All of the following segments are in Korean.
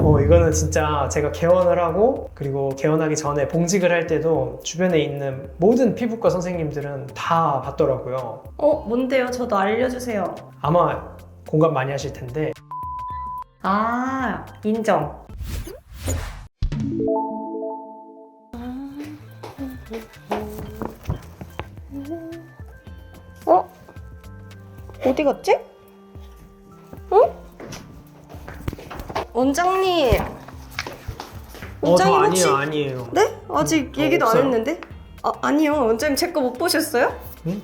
이거는 진짜 제가 개원을 하고 그리고 개원하기 전에 봉직을 할 때도 주변에 있는 모든 피부과 선생님들은 다 봤더라고요. 뭔데요? 저도 알려주세요. 아마 공감 많이 하실 텐데 인정. 어디 갔지? 원장님. 저 아니에요. 네? 아직 저 얘기도 없어요. 안 했는데? 아니요. 원장님 제 거 못 보셨어요? 응?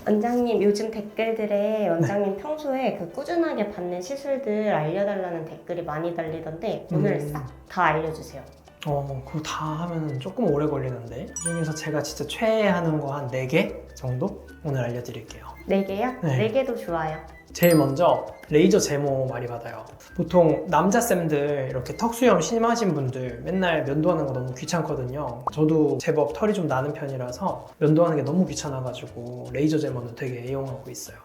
원장님 요즘 댓글들에 원장님 평소에 그 꾸준하게 받는 시술들 알려달라는 댓글이 많이 달리던데 오늘 싹 다 알려주세요. 그거 다 하면 조금 오래 걸리는데 그중에서 제가 진짜 최애하는 거 한 4개 정도 오늘 알려드릴게요. 4개요? 네. 4개도 좋아요. 제일 먼저 레이저 제모 많이 받아요. 보통 남자쌤들 이렇게 턱 수염 심하신 분들 맨날 면도하는 거 너무 귀찮거든요. 저도 제법 털이 좀 나는 편이라서 면도하는 게 너무 귀찮아가지고 레이저 제모는 되게 애용하고 있어요.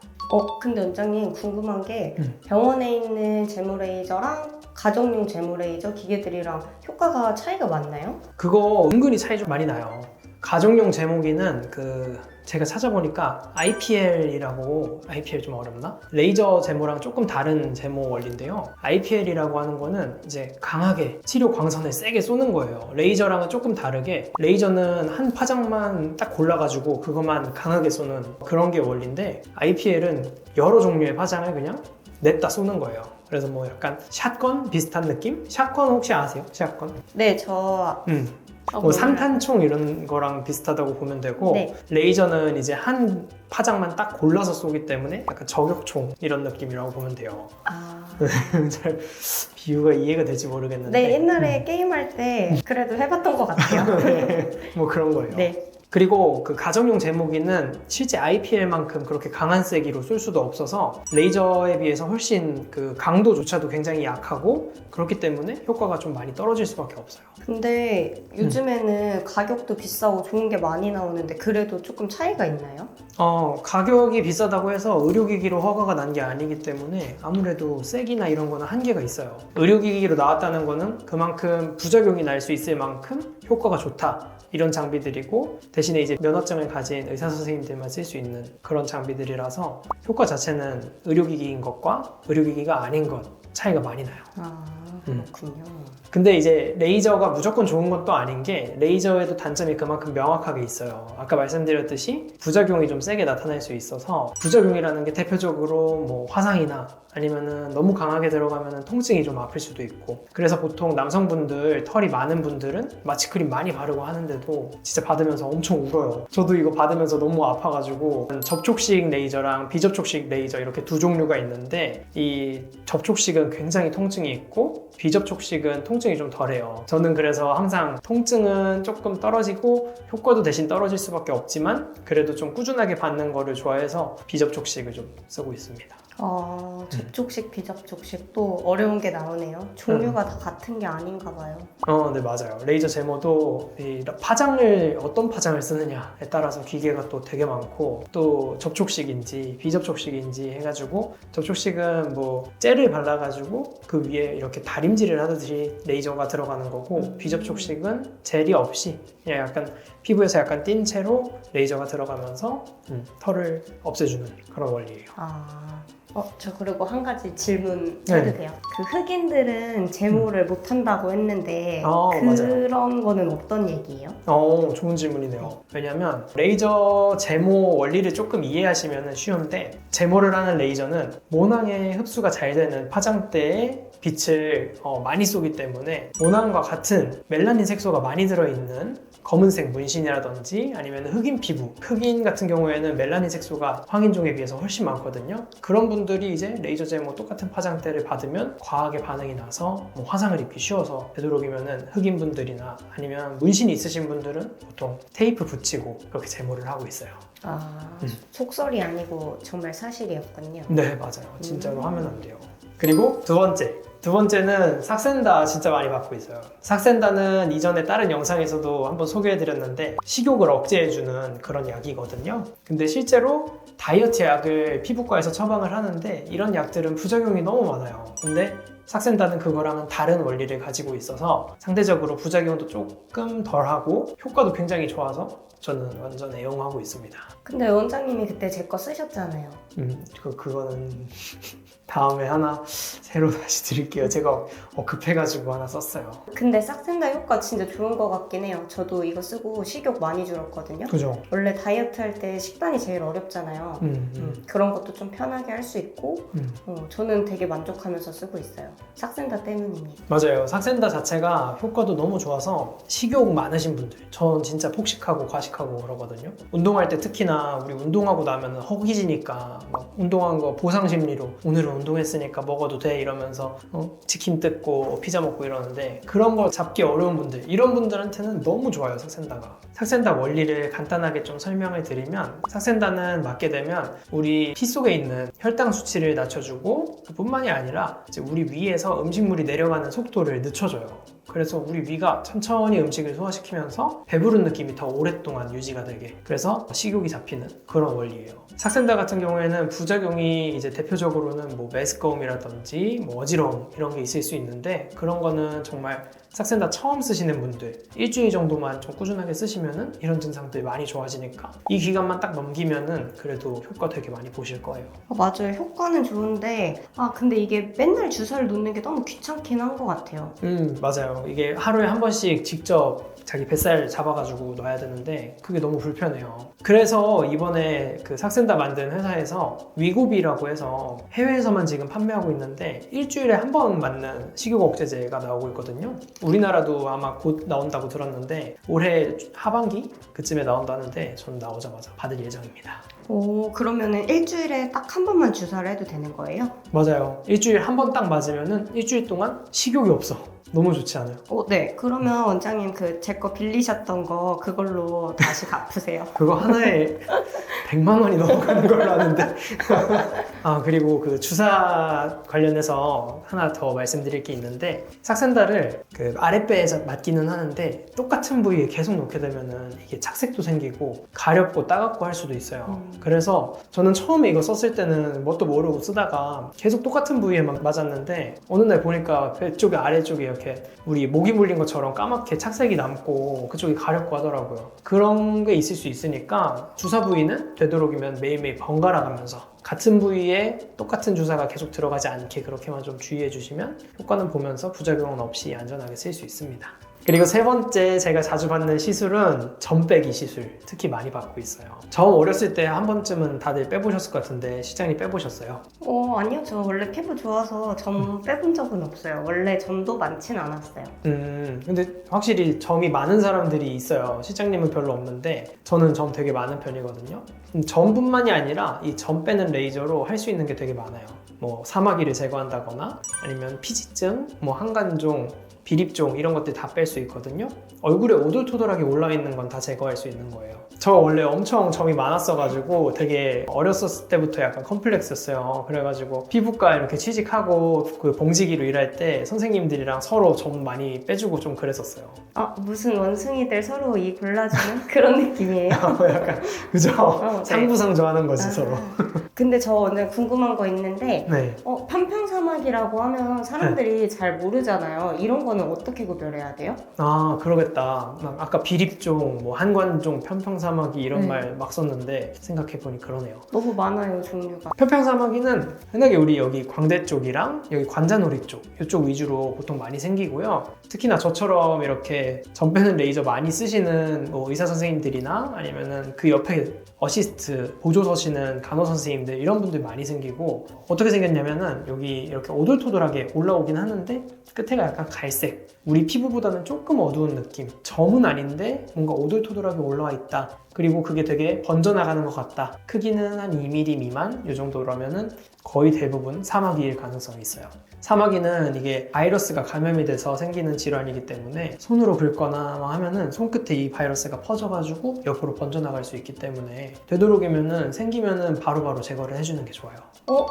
근데 원장님 궁금한 게 음. 병원에 있는 제모 레이저랑 가정용 제모 레이저 기계들이랑 효과가 차이가 많나요? 그거 은근히 차이 좀 많이 나요. 가정용 제모기는 제가 찾아보니까 IPL이라고, IPL 좀 어렵나? 레이저 제모랑 조금 다른 제모 원리인데요. IPL이라고 하는 거는 이제 강하게 치료 광선을 세게 쏘는 거예요. 레이저랑은 조금 다르게 레이저는 한 파장만 딱 골라가지고 그것만 강하게 쏘는 그런 게 원리인데 IPL은 여러 종류의 파장을 그냥 냈다 쏘는 거예요. 그래서 뭐 약간 샷건 비슷한 느낌? 샷건 혹시 아세요? 샷건? 네, 저 뭐 산탄총 이런 거랑 비슷하다고 보면 되고 네. 레이저는 이제 한 파장만 딱 골라서 쏘기 때문에 약간 저격총 이런 느낌이라고 보면 돼요. 잘 비유가 이해가 될지 모르겠는데 네, 옛날에 게임할 때 그래도 해봤던 것 같아요. 네, 뭐 그런 거예요. 네. 그리고 그 가정용 제모기는 실제 IPL만큼 그렇게 강한 세기로 쏠 수도 없어서 레이저에 비해서 훨씬 그 강도조차도 굉장히 약하고 그렇기 때문에 효과가 좀 많이 떨어질 수밖에 없어요. 근데 요즘에는 가격도 비싸고 좋은 게 많이 나오는데 그래도 조금 차이가 있나요? 가격이 비싸다고 해서 의료기기로 허가가 난 게 아니기 때문에 아무래도 세기나 이런 거는 한계가 있어요. 의료기기로 나왔다는 거는 그만큼 부작용이 날 수 있을 만큼 효과가 좋다. 이런 장비들이고 대신에 이제 면허증을 가진 의사 선생님들만 쓸 수 있는 그런 장비들이라서 효과 자체는 의료기기인 것과 의료기기가 아닌 것 차이가 많이 나요. 그렇군요. 근데 이제 레이저가 무조건 좋은 것도 아닌 게 레이저에도 단점이 그만큼 명확하게 있어요. 아까 말씀드렸듯이 부작용이 좀 세게 나타날 수 있어서 부작용이라는 게 대표적으로 뭐 화상이나 아니면은 너무 강하게 들어가면은 통증이 좀 아플 수도 있고 그래서 보통 남성분들 털이 많은 분들은 마취크림 많이 바르고 하는데도 진짜 받으면서 엄청 울어요. 저도 이거 받으면서 너무 아파가지고 접촉식 레이저랑 비접촉식 레이저 이렇게 두 종류가 있는데 이 접촉식은 굉장히 통증이 있고 비접촉식은 통증이 좀 덜해요. 저는 그래서 항상 통증은 조금 떨어지고 효과도 대신 떨어질 수밖에 없지만 그래도 좀 꾸준하게 받는 거를 좋아해서 비접촉식을 좀 쓰고 있습니다. 접촉식, 비접촉식 또 어려운 게 나오네요. 종류가 다 같은 게 아닌가 봐요. 네, 맞아요. 레이저 제모도 이 파장을 어떤 파장을 쓰느냐에 따라서 기계가 또 되게 많고 또 접촉식인지 비접촉식인지 해가지고 접촉식은 뭐 젤을 발라가지고 그 위에 이렇게 다림질을 하듯이 레이저가 들어가는 거고 비접촉식은 젤이 없이 그냥 약간 피부에서 약간 띈 채로 레이저가 들어가면서 털을 없애주는 그런 원리예요. 저 그리고 한 가지 질문 해도 돼요? 그 흑인들은 제모를 못 한다고 했는데 그런 거는 어떤 얘기예요? 좋은 질문이네요. 왜냐면 레이저 제모 원리를 조금 이해하시면 쉬운데 제모를 하는 레이저는 모낭에 흡수가 잘 되는 파장대에 빛을 많이 쏘기 때문에 모낭과 같은 멜라닌 색소가 많이 들어있는 검은색 문신이라든지 아니면 흑인 피부, 흑인 같은 경우에는 멜라닌 색소가 황인종에 비해서 훨씬 많거든요. 그런 분들이 이제 레이저 제모 똑같은 파장대를 받으면 과하게 반응이 나서 뭐 화상을 입기 쉬워서 되도록이면은 흑인 분들이나 아니면 문신이 있으신 분들은 보통 테이프 붙이고 그렇게 제모를 하고 있어요. 속설이 아니고 정말 사실이었군요. 네, 맞아요. 진짜로 하면 안 돼요. 그리고 두 번째 두 번째는 삭센다 진짜 많이 받고 있어요. 삭센다는 이전에 다른 영상에서도 한번 소개해드렸는데 식욕을 억제해주는 그런 약이거든요. 근데 실제로 다이어트 약을 피부과에서 처방을 하는데 이런 약들은 부작용이 너무 많아요. 근데 삭센다는 그거랑은 다른 원리를 가지고 있어서 상대적으로 부작용도 조금 덜하고 효과도 굉장히 좋아서 저는 완전 애용하고 있습니다. 근데 원장님이 그때 제 거 쓰셨잖아요. 그거는 다음에 하나 새로 다시 드릴게요. 제가 급해가지고 하나 썼어요. 근데 삭센다 효과 진짜 좋은 것 같긴 해요. 저도 이거 쓰고 식욕 많이 줄었거든요. 그죠? 원래 다이어트 할 때 식단이 제일 어렵잖아요. 그런 것도 좀 편하게 할 수 있고 저는 되게 만족하면서 쓰고 있어요. 삭센다 때문입니다. 맞아요. 삭센다 자체가 효과도 너무 좋아서 식욕 많으신 분들, 전 진짜 폭식하고 과식하고 그러거든요. 운동할 때 특히나 우리 운동하고 나면 허기지니까 막 운동한 거 보상 심리로 오늘은 운동했으니까 먹어도 돼 이러면서 치킨 뜯고 피자 먹고 이러는데 그런 거 잡기 어려운 분들, 이런 분들한테는 너무 좋아요. 삭센다가. 삭센다 원리를 간단하게 좀 설명을 드리면, 삭센다는 맞게 되면 우리 피 속에 있는 혈당 수치를 낮춰주고 그뿐만이 아니라 이제 우리 위에서 음식물이 내려가는 속도를 늦춰줘요. 그래서 우리 위가 천천히 음식을 소화시키면서 배부른 느낌이 더 오랫동안 유지가 되게, 그래서 식욕이 잡히는 그런 원리예요. 삭센다 같은 경우에는 부작용이 이제 대표적으로는 뭐 메스꺼움이라든지 뭐 어지러움 이런 게 있을 수 있는데, 그런 거는 정말 삭센다 처음 쓰시는 분들 일주일 정도만 좀 꾸준하게 쓰시면은 이런 증상들 많이 좋아지니까 이 기간만 딱 넘기면은 그래도 효과 되게 많이 보실 거예요. 맞아요. 효과는 좋은데 근데 이게 맨날 주사를 놓는 게 너무 귀찮긴 한 것 같아요. 맞아요. 이게 하루에 한 번씩 직접 자기 뱃살 잡아가지고 놔야 되는데 그게 너무 불편해요. 그래서 이번에 그 삭센다 만든 회사에서 위고비라고 해서 해외에서만 지금 판매하고 있는데 일주일에 한 번 맞는 식욕 억제제가 나오고 있거든요. 우리나라도 아마 곧 나온다고 들었는데 올해 하반기 그쯤에 나온다는데 저는 나오자마자 받을 예정입니다. 오, 그러면은 일주일에 딱 한 번만 주사를 해도 되는 거예요? 맞아요. 일주일에 한 번 딱 맞으면은 일주일 동안 식욕이 없어. 너무 좋지 않아요? 네. 그러면 원장님 제 거 빌리셨던 거 그걸로 다시 갚으세요. 그거 하나에 100만 원이 넘어가는 걸로 아는데. 그리고 그 주사 관련해서 하나 더 말씀드릴 게 있는데, 삭센다를 그 아랫배에 맞기는 하는데 똑같은 부위에 계속 놓게 되면은 이게 착색도 생기고 가렵고 따갑고 할 수도 있어요. 그래서 저는 처음에 이거 썼을 때는 뭣도 모르고 쓰다가 계속 똑같은 부위에만 맞았는데 어느 날 보니까 배 쪽에 아래쪽에 이렇게 우리 모기 물린 것처럼 까맣게 착색이 남고 그쪽이 가렵고 하더라고요. 그런 게 있을 수 있으니까 주사 부위는 되도록이면 매일매일 번갈아 가면서 같은 부위에 똑같은 주사가 계속 들어가지 않게 그렇게만 좀 주의해 주시면 효과는 보면서 부작용은 없이 안전하게 쓸 수 있습니다. 그리고 세 번째 제가 자주 받는 시술은 점 빼기 시술, 특히 많이 받고 있어요. 점 어렸을 때 한 번쯤은 다들 빼보셨을 것 같은데 시장님 빼보셨어요? 아니요. 저 원래 피부 좋아서 점 빼본 적은 없어요. 원래 점도 많진 않았어요. 근데 확실히 점이 많은 사람들이 있어요. 시장님은 별로 없는데 저는 점 되게 많은 편이거든요. 점뿐만이 아니라 이 점 빼는 레이저로 할 수 있는 게 되게 많아요. 뭐 사마귀를 제거한다거나 아니면 피지증, 뭐 한간종, 비립종 이런 것들 다 뺄 수 있거든요. 얼굴에 오돌토돌하게 올라있는 건 다 제거할 수 있는 거예요. 저 원래 엄청 점이 많았어가지고 되게 어렸을 때부터 약간 컴플렉스였어요. 그래가지고 피부과 이렇게 취직하고 그 봉지기로 일할 때 선생님들이랑 서로 점 많이 빼주고 좀 그랬었어요. 무슨 원숭이들 서로 이 골라주는 그런 느낌이에요? 약간 그죠? 네. 상부상조 하는 거지 서로. 근데 저 오늘 궁금한 거 있는데 네. 편평사막이라고 하면 사람들이 잘 모르잖아요. 이런 거는 어떻게 구별해야 돼요? 그러겠다. 아까 비립종, 뭐 한관종, 편평사마귀 이런 말 막 썼는데 생각해보니 그러네요. 너무 많아요, 종류가. 편평사마귀는 흔하게 우리 여기 광대 쪽이랑 여기 관자놀이 쪽 이쪽 위주로 보통 많이 생기고요. 특히나 저처럼 이렇게 점 빼는 레이저 많이 쓰시는 뭐 의사 선생님들이나 아니면은 그 옆에 어시스트 보조 서시는 간호 선생님들 이런 분들 많이 생기고, 어떻게 생겼냐면은 여기 이렇게 오돌토돌하게 올라오긴 하는데 끝에가 약간 갈색, 우리 피부보다는 조금 어두운 느낌, 점은 아닌데 뭔가 오돌토돌하게 올라와 있다 그리고 그게 되게 번져나가는 것 같다. 크기는 한 2mm 미만 이 정도라면은 거의 대부분 사마귀일 가능성이 있어요. 사마귀는 이게 바이러스가 감염이 돼서 생기는 질환이기 때문에 손으로 긁거나 하면은 손끝에 이 바이러스가 퍼져가지고 옆으로 번져나갈 수 있기 때문에 되도록이면은 생기면은 바로바로 제거를 해주는 게 좋아요.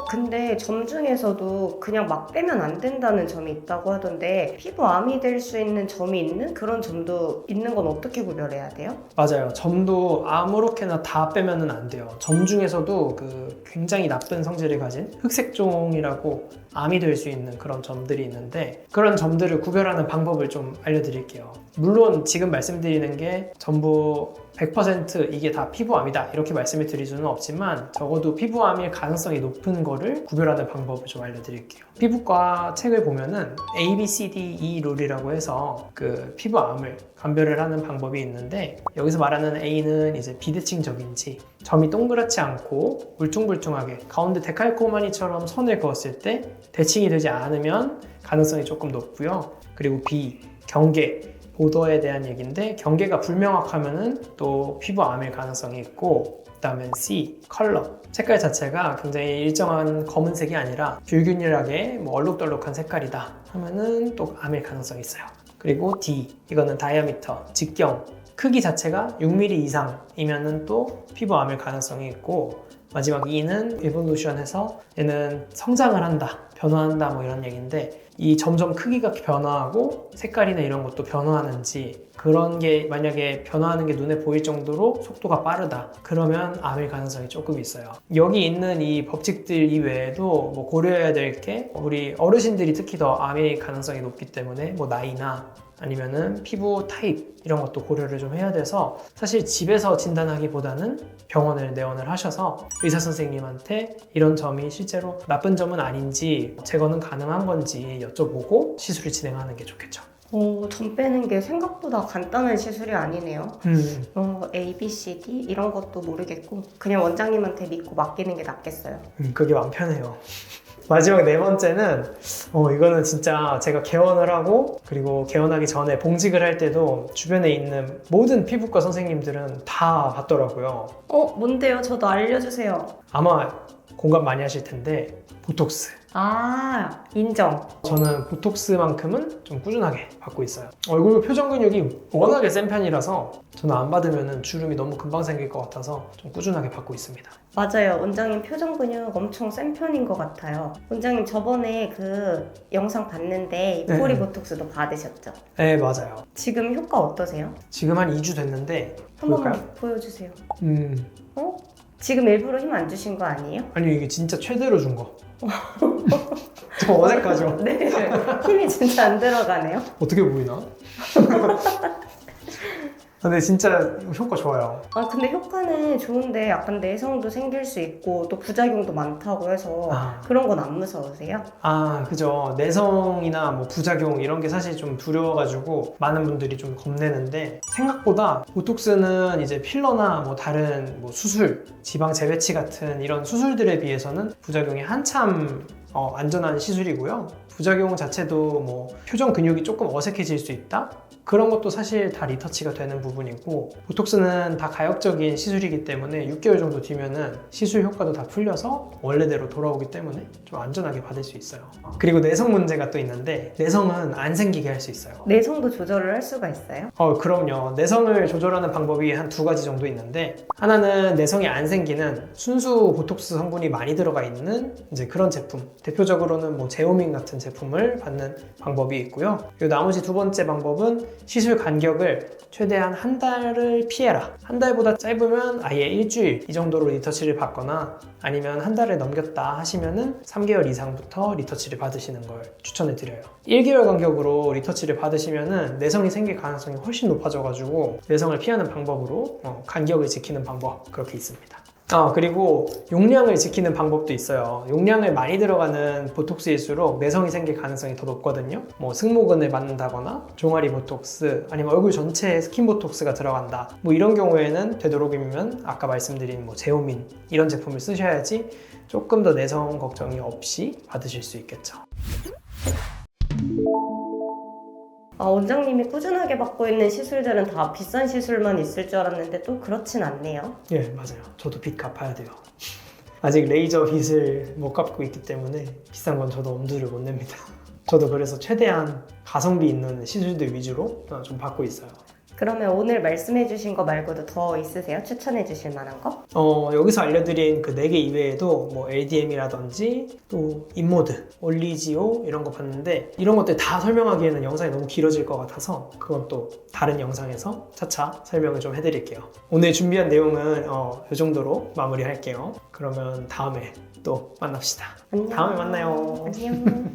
근데 점 중에서도 그냥 막 빼면 안 된다는 점이 있다고 하던데 피부암이 될 수 있는 점이 있는 그런 점도 있는 건 어떻게 구별해야 돼요? 맞아요. 점도 아무렇게나 다 빼면은 안 돼요. 점 중에서도 그 굉장히 나쁜 성질을 가진 흑색종이라고 암이 될 수 있는 그런 점들이 있는데 그런 점들을 구별하는 방법을 좀 알려드릴게요. 물론 지금 말씀드리는 게 전부 100% 이게 다 피부암이다 이렇게 말씀을 드릴 수는 없지만 적어도 피부암일 가능성이 높은 거를 구별하는 방법을 좀 알려드릴게요. 피부과 책을 보면은 A, B, C, D, E 룰이라고 해서 그 피부암을 감별을 하는 방법이 있는데 여기서 말하는 A는 이제 비대칭적인지 점이 동그랗지 않고 울퉁불퉁하게 가운데 데칼코마니처럼 선을 그었을 때 대칭이 되지 않으면 가능성이 조금 높고요. 그리고 B, 경계 보더에 대한 얘기인데 경계가 불명확하면은 또 피부암일 가능성이 있고 그다음에 C, 컬러 색깔 자체가 굉장히 일정한 검은색이 아니라 뷰균일하게 뭐 얼룩덜룩한 색깔이다 하면은 또 암일 가능성이 있어요. 그리고 D, 이거는 다이아미터, 직경 크기 자체가 6mm 이상이면은 또 피부암일 가능성이 있고 마지막 E는 에볼루션해서 얘는 성장을 한다, 변화한다 뭐 이런 얘기인데 이 점점 크기가 변화하고 색깔이나 이런 것도 변화하는지 그런 게 만약에 변화하는 게 눈에 보일 정도로 속도가 빠르다 그러면 암일 가능성이 조금 있어요. 여기 있는 이 법칙들 이외에도 뭐 고려해야 될 게 우리 어르신들이 특히 더 암일 가능성이 높기 때문에 뭐 나이나 아니면은 피부 타입 이런 것도 고려를 좀 해야 돼서 사실 집에서 진단하기보다는 병원을 내원을 하셔서 의사 선생님한테 이런 점이 실제로 나쁜 점은 아닌지 제거는 가능한 건지 여쭤보고 시술을 진행하는 게 좋겠죠. 점 빼는 게 생각보다 간단한 시술이 아니네요. A, B, C, D 이런 것도 모르겠고 그냥 원장님한테 믿고 맡기는 게 낫겠어요. 그게 마음 편해요. 마지막 네 번째는 이거는 진짜 제가 개원을 하고 그리고 개원하기 전에 봉직을 할 때도 주변에 있는 모든 피부과 선생님들은 다 봤더라고요. 뭔데요? 저도 알려주세요. 아마 공감 많이 하실 텐데 보톡스. 인정. 저는 보톡스만큼은 좀 꾸준하게 받고 있어요. 얼굴 표정 근육이 워낙에 센 편이라서 저는 안 받으면 주름이 너무 금방 생길 것 같아서 좀 꾸준하게 받고 있습니다. 맞아요. 원장님 표정 근육 엄청 센 편인 것 같아요. 원장님 저번에 그 영상 봤는데 입꼬리 네. 보톡스도 받으셨죠? 네, 맞아요. 지금 효과 어떠세요? 지금 한 2주 됐는데 볼까요? 한번 보여주세요. 음, 지금 일부러 힘 안 주신 거 아니에요? 아니 이게 진짜 최대로 준 거. 좀 어색하죠? 네. 힘이 진짜 안 들어가네요. 어떻게 보이나? 근데 진짜 효과 좋아요. 근데 효과는 좋은데 약간 내성도 생길 수 있고 또 부작용도 많다고 해서 그런 건 안 무서우세요? 그죠. 내성이나 뭐 부작용 이런 게 사실 좀 두려워가지고 많은 분들이 좀 겁내는데 생각보다 보톡스는 이제 필러나 뭐 다른 뭐 수술, 지방 재배치 같은 이런 수술들에 비해서는 부작용이 한참 안전한 시술이고요. 부작용 자체도 뭐 표정 근육이 조금 어색해질 수 있다? 그런 것도 사실 다 리터치가 되는 부분이고 보톡스는 다 가역적인 시술이기 때문에 6개월 정도 뒤면은 시술 효과도 다 풀려서 원래대로 돌아오기 때문에 좀 안전하게 받을 수 있어요. 그리고 내성 문제가 또 있는데 내성은 안 생기게 할 수 있어요. 내성도 조절을 할 수가 있어요? 그럼요. 내성을 조절하는 방법이 한 2가지 정도 있는데 하나는 내성이 안 생기는 순수 보톡스 성분이 많이 들어가 있는 이제 그런 제품 대표적으로는 뭐 제오민 같은 제품을 받는 방법이 있고요. 그리고 나머지 2번째 방법은 시술 간격을 최대한 한 달을 피해라. 한 달보다 짧으면 아예 일주일 이 정도로 리터치를 받거나 아니면 한 달을 넘겼다 하시면은 3개월 이상부터 리터치를 받으시는 걸 추천을 드려요. 1개월 간격으로 리터치를 받으시면은 내성이 생길 가능성이 훨씬 높아져가지고 내성을 피하는 방법으로 간격을 지키는 방법 그렇게 있습니다. 그리고 용량을 지키는 방법도 있어요. 용량을 많이 들어가는 보톡스일수록 내성이 생길 가능성이 더 높거든요. 뭐 승모근을 맞는다거나 종아리 보톡스 아니면 얼굴 전체에 스킨 보톡스가 들어간다. 뭐 이런 경우에는 되도록이면 아까 말씀드린 뭐 제오민 이런 제품을 쓰셔야지 조금 더 내성 걱정이 없이 받으실 수 있겠죠. 원장님이 꾸준하게 받고 있는 시술들은 다 비싼 시술만 있을 줄 알았는데 또 그렇진 않네요. 예, 맞아요. 저도 빚 갚아야 돼요. 아직 레이저 빚을 못 갚고 있기 때문에 비싼 건 저도 엄두를 못 냅니다. 저도 그래서 최대한 가성비 있는 시술들 위주로 좀 받고 있어요. 그러면 오늘 말씀해주신 거 말고도 더 있으세요? 추천해주실 만한 거? 여기서 알려드린 그 4개 이외에도 뭐 LDM이라든지 또 인모드, 올리지오 이런 거 봤는데 이런 것들 다 설명하기에는 영상이 너무 길어질 것 같아서 그건 또 다른 영상에서 차차 설명을 좀 해드릴게요. 오늘 준비한 내용은 이 정도로 마무리할게요. 그러면 다음에 또 만납시다. 안녕. 다음에 만나요. 안녕.